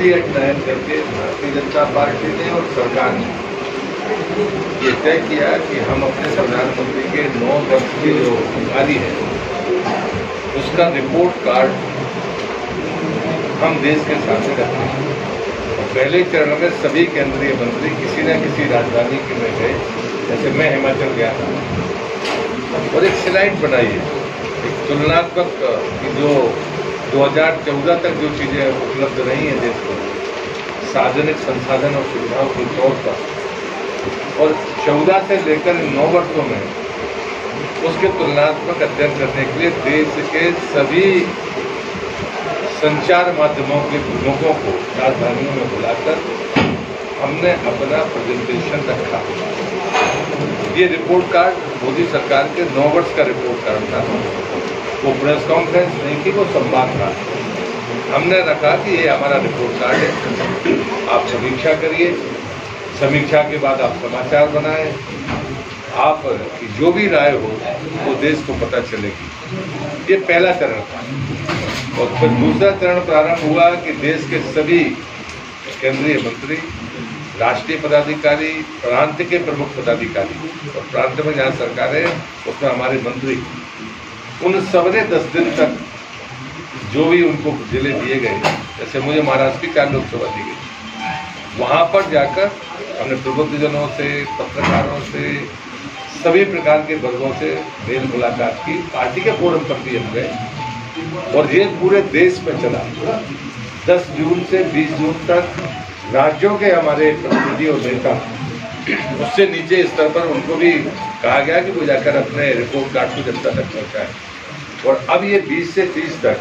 Policy दायर करके Bharatiya Janata party ने और सरकार ने ये तय किया कि हम अपने प्रधानमंत्री के 9 वर्ष की जो बीमारी है उसका रिपोर्ट कार्ड हम देश के सामने रखते हैं। और पहले चरण में सभी केंद्रीय मंत्री किसी न किसी राजधानी के में गए, जैसे मैं हिमाचल गया था, और एक स्लाइड बनाई है, एक तुलनात्मक कि जो 2014 तक जो चीज़ें उपलब्ध नहीं है देश को सार्वजनिक संसाधन और सुविधाओं के तौर पर, और 14 से लेकर 9 वर्षों में उसके तुलनात्मक अध्ययन करने के लिए देश के सभी संचार माध्यमों के प्रमुखों को राजधानियों में बुलाकर हमने अपना प्रेजेंटेशन रखा। ये रिपोर्ट कार्ड मोदी सरकार के 9 वर्ष का रिपोर्ट कार्ड था। वो प्रेस कॉन्फ्रेंस नहीं थी, वो संवाद था। हमने रखा कि ये हमारा रिपोर्ट कार्ड है, आप समीक्षा करिए, समीक्षा के बाद आप समाचार बनाएं, आप की जो भी राय हो वो देश को पता चलेगी। ये पहला चरण था। और फिर दूसरा चरण प्रारंभ हुआ कि देश के सभी केंद्रीय मंत्री, राष्ट्रीय पदाधिकारी, प्रांत के प्रमुख पदाधिकारी और प्रांत में जहाँ सरकार है उसमें हमारे मंत्री, उन सबने 10 दिन तक जो भी उनको जिले दिए गए, जैसे मुझे महाराष्ट्र की 4 लोकसभा दी गई, वहाँ पर जाकर हमने प्रबुद्धजनों से, पत्रकारों से, सभी प्रकार के वर्गों से मेल मुलाकात की। पार्टी के फोरम पर भी हम गए और ये पूरे देश में चला। 10 जून से 20 जून तक राज्यों के हमारे प्रतिनिधि और नेता, उससे नीचे स्तर पर उनको भी कहा गया कि वो जाकर अपने रिपोर्ट कार्ड को जनता तक पहुँचाए। और अब ये 20 से 30 तक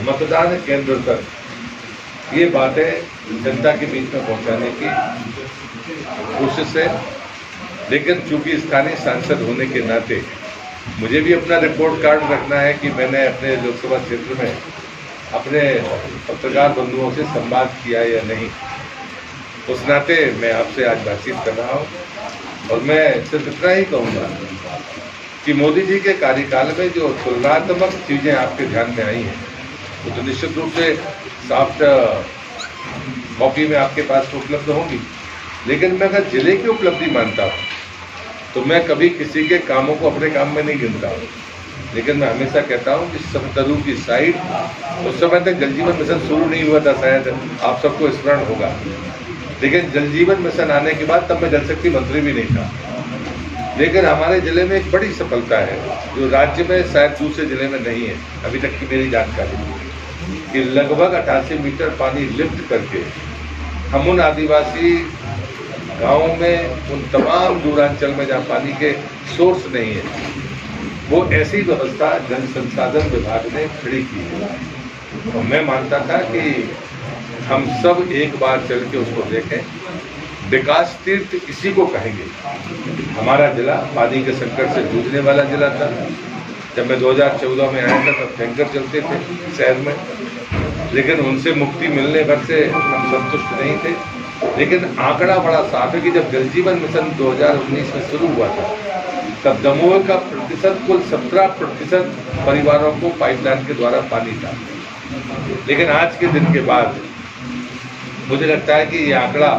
मतदान केंद्र तक ये बातें जनता के बीच में पहुँचाने की कोशिश है। लेकिन चूंकि स्थानीय सांसद होने के नाते मुझे भी अपना रिपोर्ट कार्ड रखना है कि मैंने अपने लोकसभा क्षेत्र में अपने पत्रकार बंधुओं से संवाद किया या नहीं। उस नाते मैं आपसे आज बातचीत कर रहा हूँ और मैं सिर्फ इतना ही कहूँगा कि मोदी जी के कार्यकाल में जो तुलनात्मक चीज़ें आपके ध्यान में आई हैं वो तो निश्चित रूप से सॉफ्ट कॉपी में आपके पास उपलब्ध होंगी। लेकिन मैं अगर जिले की उपलब्धि मानता हूँ तो मैं कभी किसी के कामों को अपने काम में नहीं गिनता हूँ। लेकिन मैं हमेशा कहता हूँ कि सतलू की साइड, उस समय तक जल जीवन मिशन शुरू नहीं हुआ था, शायद आप सबको स्मरण होगा। लेकिन जल जीवन मिशन आने के बाद तब मैं जल शक्ति मंत्री भी नहीं था। लेकिन हमारे जिले में एक बड़ी सफलता है जो राज्य में शायद दूसरे जिले में नहीं है अभी तक की मेरी जानकारी, कि लगभग 88 मीटर पानी लिफ्ट करके हम उन आदिवासी गाँव में, उन तमाम दूरांचल में जहाँ पानी के सोर्स नहीं है, वो ऐसी व्यवस्था जल संसाधन विभाग ने खड़ी की है। और मैं मानता था कि हम सब एक बार चल के उसको देखें। विकास तीर्थ इसी को कहेंगे। हमारा जिला पानी के संकट से जूझने वाला जिला था। जब मैं 2014 में आया था तब टैंकर चलते थे शहर में, लेकिन उनसे मुक्ति मिलने भर से हम संतुष्ट नहीं थे। लेकिन आंकड़ा बड़ा साफ है कि जब जल जीवन मिशन 2019 में शुरू हुआ था तब दमोह का प्रतिशत कुल 17% परिवारों को पाइपलाइन के द्वारा पानी था। लेकिन आज के दिन के बाद मुझे लगता है कि ये आंकड़ा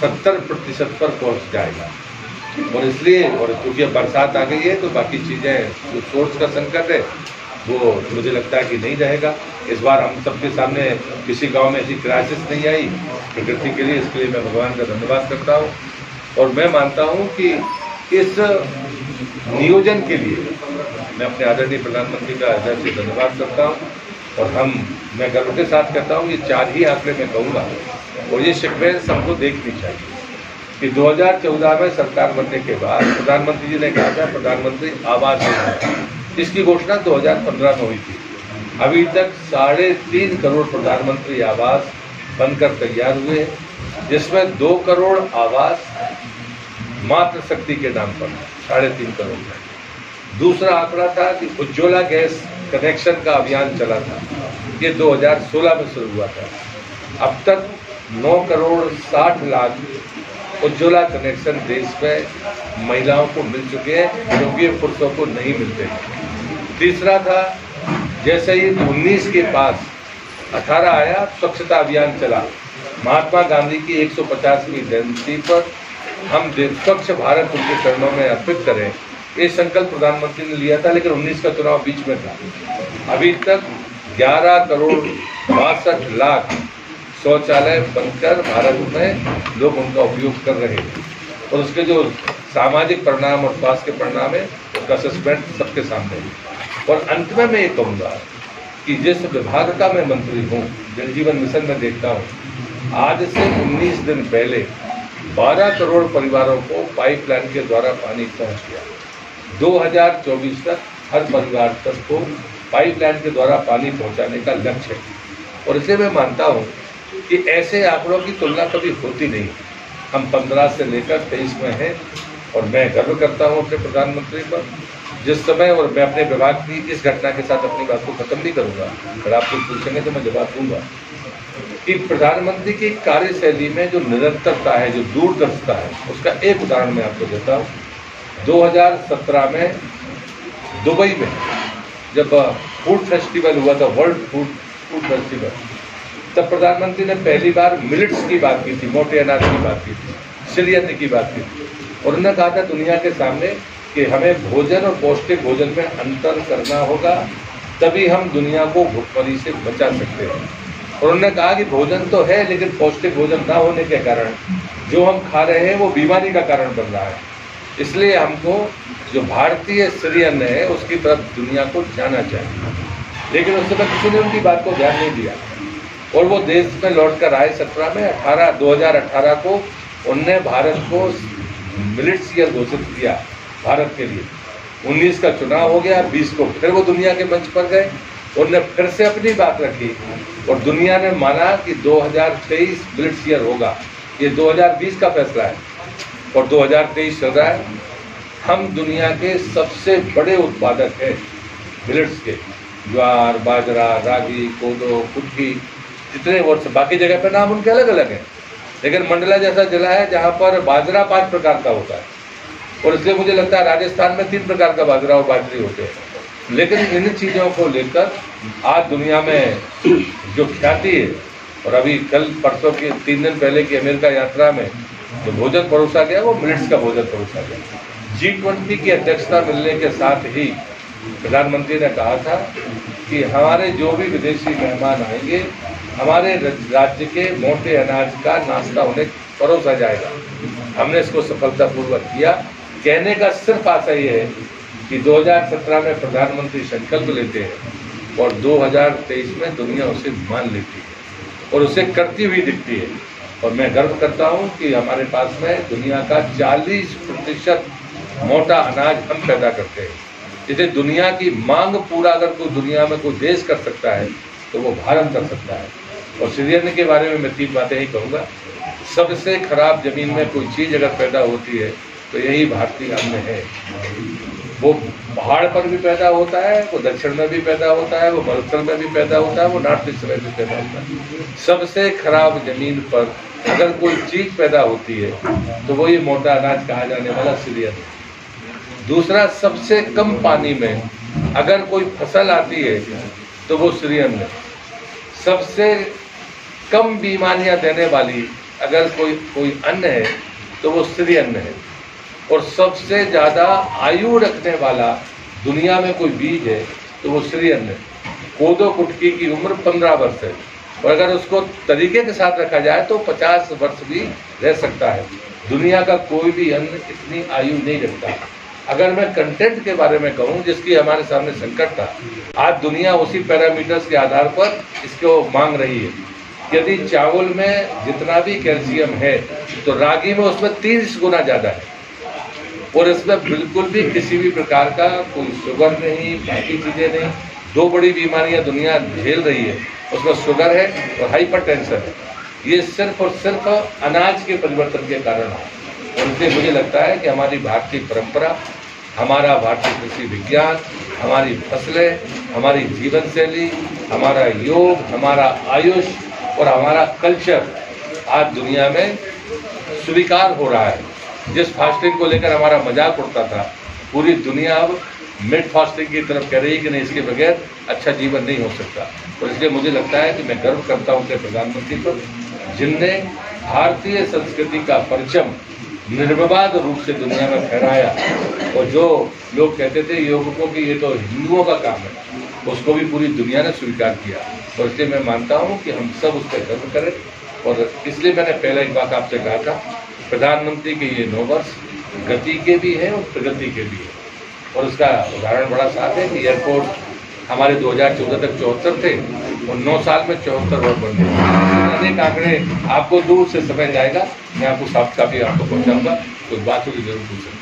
70% पर पहुंच जाएगा। और इसलिए, और क्योंकि अब बरसात आ गई है तो बाकी चीज़ें, जो सोर्स का संकट है वो मुझे लगता है कि नहीं रहेगा। इस बार हम सबके सामने किसी गांव में ऐसी क्राइसिस नहीं आई प्रकृति के लिए, इसके लिए मैं भगवान का धन्यवाद करता हूं। और मैं मानता हूं कि इस नियोजन के लिए मैं अपने आदरणीय प्रधानमंत्री का हृदय से धन्यवाद करता हूं। और मैं गर्व के साथ कहता हूं, ये 4 ही आंकड़े मैं कहूँगा और ये सीक्वेंस हमको देखनी चाहिए कि 2014 में सरकार बनने के बाद प्रधानमंत्री जी ने कहा था प्रधानमंत्री आवास योजना, इसकी घोषणा 2015 में हुई थी। अभी तक 3.5 करोड़ प्रधानमंत्री आवास बनकर तैयार हुए, जिसमें 2 करोड़ आवास मातृ शक्ति के नाम पर, 3.5 करोड़। दूसरा आंकड़ा था कि उज्ज्वला गैस कनेक्शन का अभियान चला था, ये 2016 में शुरू हुआ था। अब तक 9 करोड़ 60 लाख उज्ज्वला कनेक्शन देश में महिलाओं को मिल चुके हैं, क्योंकि पुरुषों को नहीं मिलते। तीसरा था, जैसे ही 19 के पास 18 आया, स्वच्छता अभियान चला। महात्मा गांधी की 150वीं जयंती पर हम स्वच्छ भारत उनके चरणों में अर्पित करें, ये संकल्प प्रधानमंत्री ने लिया था, लेकिन 19 का चुनाव बीच में था। अभी तक 11 करोड़ 62 लाख शौचालय बनकर भारत में लोग उनका उपयोग कर रहे हैं, और उसके जो सामाजिक परिणाम और स्वास्थ्य के परिणाम है उसका असेसमेंट सबके सामने है। और अंत में मैं ये कहूँगा कि जिस विभाग का मैं मंत्री हूँ, जल जीवन मिशन में देखता हूँ, आज से 19 दिन पहले 12 करोड़ परिवारों को पाइपलाइन के द्वारा पानी पहुँच गया। 2024 तक हर परिवार तक को पाइपलाइन के द्वारा पानी पहुँचाने का लक्ष्य है, और इसे मैं मानता हूँ कि ऐसे आंकड़ों की तुलना कभी होती नहीं। हम 15 से लेकर 23 में हैं, और मैं गर्व करता हूँ अपने प्रधानमंत्री पर। जिस समय, और मैं अपने विभाग की इस घटना के साथ अपनी बात को खत्म नहीं करूँगा, अगर आप कुछ पूछेंगे तो मैं जवाब दूंगा कि प्रधानमंत्री की कार्यशैली में जो निरंतरता है, जो दूरदर्शिता है, उसका एक उदाहरण मैं आपको देता हूँ। 2017 में दुबई में जब फूड फेस्टिवल हुआ था, वर्ल्ड फूड फेस्टिवल, तब प्रधानमंत्री ने पहली बार मिलेट्स की बात की थी, मोटे अनाज की बात की थी, श्रीअन्न की बात की थी, और उन्होंने कहा था दुनिया के सामने कि हमें भोजन और पौष्टिक भोजन में अंतर करना होगा, तभी हम दुनिया को भुखमरी से बचा सकते हैं। और उन्होंने कहा कि भोजन तो है, लेकिन पौष्टिक भोजन ना होने के कारण जो हम खा रहे हैं वो बीमारी का कारण बन रहा है। इसलिए हमको जो भारतीय श्रीअन्न है उसकी तरफ दुनिया को जाना चाहिए, लेकिन उस समय किसी ने उनकी बात को ध्यान नहीं दिया, और वो देश में लौट कर आए 17 में। 2018 को उनने भारत को मिलेट्स ईयर घोषित किया भारत के लिए। 19 का चुनाव हो गया, 20 को फिर वो दुनिया के मंच पर गए, उन्होंने फिर से अपनी बात रखी, और दुनिया ने माना कि 2023 मिलेट्स ईयर होगा। ये 2020 का फैसला है और 2023 चल रहा है। हम दुनिया के सबसे बड़े उत्पादक हैं मिलेट्स के। ज्वार, बाजरा, रागी, कोदो, कुटकी, जितने वर्ष, बाकी जगह पे नाम उनके अलग अलग हैं, लेकिन मंडला जैसा जिला है जहाँ पर बाजरा 5 प्रकार का होता है, और इसलिए मुझे लगता है राजस्थान में 3 प्रकार का बाजरा और बाजरी होते हैं। लेकिन इन चीज़ों को लेकर आज दुनिया में जो ख्याति है, और अभी कल परसों के 3 दिन पहले की अमेरिका यात्रा में जो भोजन परोसा गया वो मिलेट्स का भोजन परोसा गया। G20 की अध्यक्षता मिलने के साथ ही प्रधानमंत्री ने कहा था कि हमारे जो भी विदेशी मेहमान आएंगे, हमारे राज्य के मोटे अनाज का नाश्ता उन्हें परोसा जाएगा। हमने इसको सफलतापूर्वक किया। कहने का सिर्फ आशा ये है कि 2017 में प्रधानमंत्री संकल्प लेते हैं और 2023 में दुनिया उसे मान लेती है और उसे करती हुई दिखती है। और मैं गर्व करता हूँ कि हमारे पास में दुनिया का 40% मोटा अनाज हम पैदा करते हैं। जिसे दुनिया की मांग पूरा अगर कोई दुनिया में कोई देश कर सकता है तो वो भारत कर सकता है। और श्रीअन्न के बारे में मैं 3 बातें ही कहूँगा। सबसे खराब जमीन में कोई चीज़ अगर पैदा होती है तो यही भारतीय अन्न है। वो पहाड़ पर भी पैदा होता है, वो दक्षिण में भी पैदा होता है, वो मरुस्थल में भी पैदा होता है, वो नॉर्थ ईस्ट में भी पैदा होता है। सबसे खराब जमीन पर अगर कोई चीज़ पैदा होती है तो वो ये मोटा अनाज कहा जाने वाला श्रीअन्न। दूसरा, सबसे कम पानी में अगर कोई फसल आती है तो वो श्रीअन्न है। सबसे कम बीमारियां देने वाली अगर कोई अन्न है तो वो श्रीअन्न है। और सबसे ज़्यादा आयु रखने वाला दुनिया में कोई बीज है तो वो श्रीअन्न है। कोदो कुटकी की उम्र 15 वर्ष है और अगर उसको तरीके के साथ रखा जाए तो 50 वर्ष भी रह सकता है। दुनिया का कोई भी अन्न इतनी आयु नहीं रखता। अगर मैं कंटेंट के बारे में कहूँ जिसकी हमारे सामने संकट था, आज दुनिया उसी पैरामीटर्स के आधार पर इसको मांग रही है। यदि चावल में जितना भी कैल्शियम है तो रागी में उसमें 30 गुना ज़्यादा है और इसमें बिल्कुल भी किसी भी प्रकार का कोई शुगर नहीं, बाकी चीज़ें नहीं। 2 बड़ी बीमारियां दुनिया झेल रही है, उसमें शुगर है और हाइपरटेंशन है। ये सिर्फ और सिर्फ अनाज के परिवर्तन के कारण है। और इसलिए मुझे लगता है कि हमारी भारतीय परंपरा, हमारा भारतीय कृषि विज्ञान, हमारी फसलें, हमारी जीवन शैली, हमारा योग, हमारा आयुष और हमारा कल्चर आज दुनिया में स्वीकार हो रहा है। जिस फास्टिंग को लेकर हमारा मजाक उड़ता था, पूरी दुनिया अब मिड फास्टिंग की तरफ कह रही है कि नहीं, इसके बगैर अच्छा जीवन नहीं हो सकता। और इसलिए मुझे लगता है कि मैं गर्व करता हूँ अपने प्रधानमंत्री पर, जिनने भारतीय संस्कृति का परचम निर्विवाद रूप से दुनिया में फहराया। और जो लोग कहते थे युवकों की ये तो हिंदुओं का काम है, उसको भी पूरी दुनिया ने स्वीकार किया। और इसलिए मैं मानता हूँ कि हम सब उस पर गर्व करें। और इसलिए मैंने पहले एक बात आपसे कहा था, प्रधानमंत्री के ये 9 वर्ष गति के भी हैं और प्रगति के भी हैं। और उसका उदाहरण बड़ा साफ है कि एयरपोर्ट हमारे 2014 तक 74 थे और 9 साल में 74 और बन गए। अनेक आंकड़े आपको दूर से समझ आएगा, मैं आपको साफ काफी आपको पहुँचाऊँगा, तो बात होगी जरूर पूछ